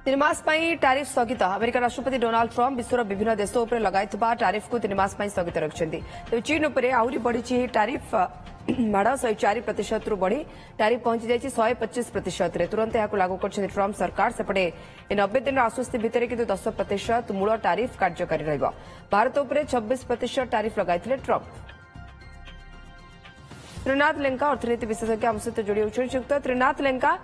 तीन मास टारिफ स्थगित अमेरिका राष्ट्रपति डोनाल्ड ट्रम्प विश्वर विभिन्न देशों पर लगाइथिबा टारिफ को 3 मास स्थगित रखिछन्ति। तेज चीन उपर आहुरी बढ़ी टारिफ माड़ 104% बढ़ी टारिफ पहुंची जाइए 125%। तुरंत यह लागू कर ट्रम्प सरकार सेपटे 90 दिन आश्वस्ति भितर किंतु 10% मूल टारिफ कार्यकारी रहिबो। भारत उपर 26% टारिफ लगाइथिले ट्रम्प। त्रिनाथ लेंका अर्थनीति विशेषज्ञ आम सहित जोड़ी होती। त्रिनाथ लेंका,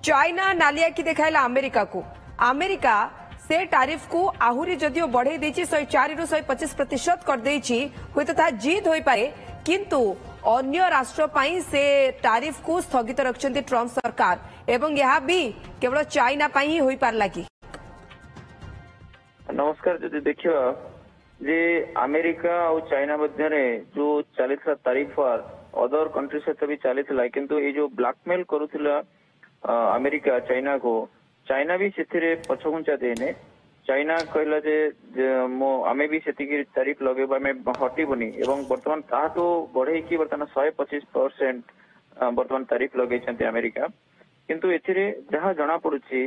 चाइना नालिया की देखाइला अमेरिका को, अमेरिका से टारिफ को आहुरी जदियो बढ़े देछि 104 रु 125% कर देछि, होय तो जीत होई पारे, किंतु अन्य राष्ट्र पई से टारिफ को स्थगित रखछन्ति ट्रम्प सरकार एवं यह भी केवल चाइना पई ही होई पारला की। नमस्कार। जदि देखिबा जे अमेरिका और चाइना मध्य जो चलीथिला टारिफ वार अदर कंट्री सहित भी चलीथिला, किंतु ये जो ब्लैकमेल करूथिला अमेरिका चाइना को, चाइना भी से पछघुंचा देने। चाइना कहला जे आमे भी से तारीफ लगे हटबनी एवं बर्तमान ताठू बढ़े कि बर्तमान 125% बर्तमान तारीफ लगे अमेरिका। किंतु एथिरे जहाँ जना पड़ुछि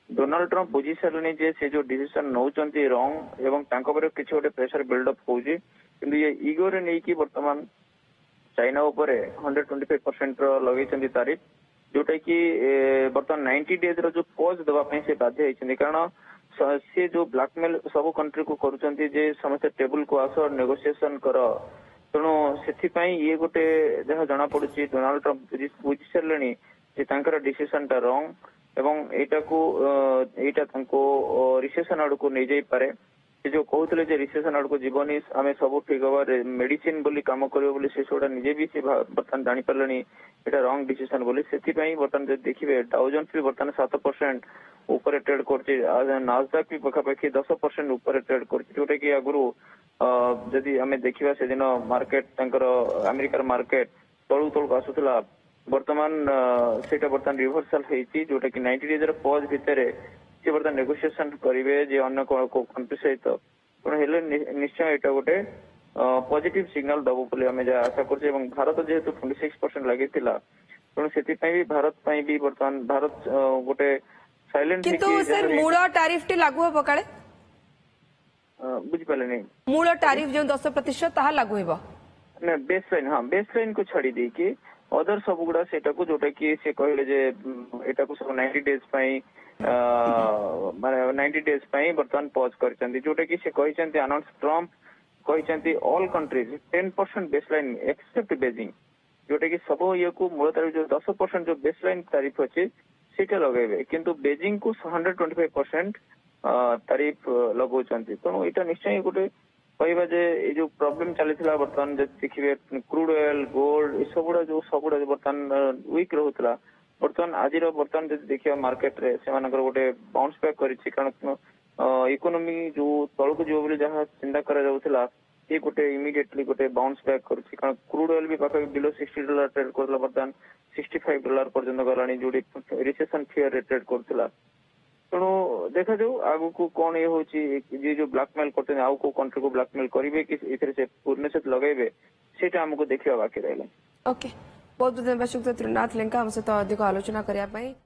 डोनाल्ड ट्रम्प बुझी सारे जे से जो डिसीजन नौचंती रॉन्ग एवं तांको पर किछि गोटे प्रेशर बिल्डअप होउछि, किंतु ये ईगो रे नै कि बर्तमान चाइना ऊपर 125% लगे तारीफ, जोटा कि बर्तमान 90 डेज रो जो पॉज दवाई से बाध्य होती, कारण से जो ब्लैकमेल सब कंट्री को करुँचे जे समस्त टेबल को आस नेगोशिएशन कर, तेणु से ये गोटे जहाँ जना पड़ी डोनाल्ड ट्रम्प बुझी सारे डिसीजन टा रॉन्ग एवं एटा रिसेशन आड़ को नहीं जाई पारे। से जो कहते रिसेशन आड़ को जीवनी आम सब ठीक हवा मेडिसिन बोली काम कर से निजे भी से बर्तमान जानी पारे यहाँ रंग डिसीजन बोली। से बर्तमान जो देखिए डाउजन्स भी बर्तमान 7% ऊपर ट्रेड कर, नासडाक भी पखापाखि 10% ऊपर ट्रेड कर, जोटा कि आगुरी जदि आम देखा से दिन मार्केट अमेरिकार मार्केट तलू तलू आसूला, बर्तमान से बर्तमान रिभर्सल होती, जोटा कि 90 डेज पॉज भितर से बर्तमान नेगोशिएशन करेंगे जे अन्य कंट्री सहित, तेणु निश्चय यहाँ गोटे पॉजिटिव सिग्नल दबो बोली आम जहाँ आशा कर। भारत जेहेतु 26% लगी तेणु से भारत भी बर्तमान भारत गोटे साइलेंट मूल टारिफ टी लागू हे काले बुझिपारे नहीं। मूल टारिफ जो 10% लागू हे बेसलाइन, हाँ बेसलाइन को छाड़ी दी कि अदर सब गुड़ा से जोटा कि से कहले जे एटा को सब 90 डेज माने 90 डेज बर्तमान पॉज करछन्ती, जोटा कि से कहछन्ती अनाउंस ट्रम्प कहछन्ती all countries 10% baseline except Beijing, जोटा कि सब ये को मूल तारीफ जो 10% जो बेसलाइन तारीफ अच्छे सेटा लगेबे, किंतु बेजिंग को 125% तारीफ लगौछन्ती। तेणु यहाँ निश्चय गोटे कहवा जे ये जो प्रॉब्लम चली बर्तमान देखिए क्रूड ऑयल गोल्ड ये सबुड़ा बर्तमान वीक रोला, बर्तमान आज बर्तमान जो देखिए मार्केट रे से गोटे बाउंस बैक करिछि, कारण इकोनॉमी जो तलक जीव जहाँ चिंता करा ये गोटे इमिडिएटली गोटे बाउंस बैक करुछि, कारण क्रूड ऑयल भी पाखे बिलो $60 ट्रेड करला, बर्तमान $65 पर्यंत गलानी, जो रिसेशन फियर रे ट्रेड करथिला। तेणु देखा जाऊ आगु को कौन ये होची जो ब्लैकमेल करते आउ को कंट्री को ब्लैकमेल करेंगे कि इधर से पूर्ण से लगेबे सेटा हमको देखिया बाकी रहले। ओके, बहुत बहुत धन्यवाद त्रिनाथ लेंका हम सहित अधिक आलोचना करिया पई।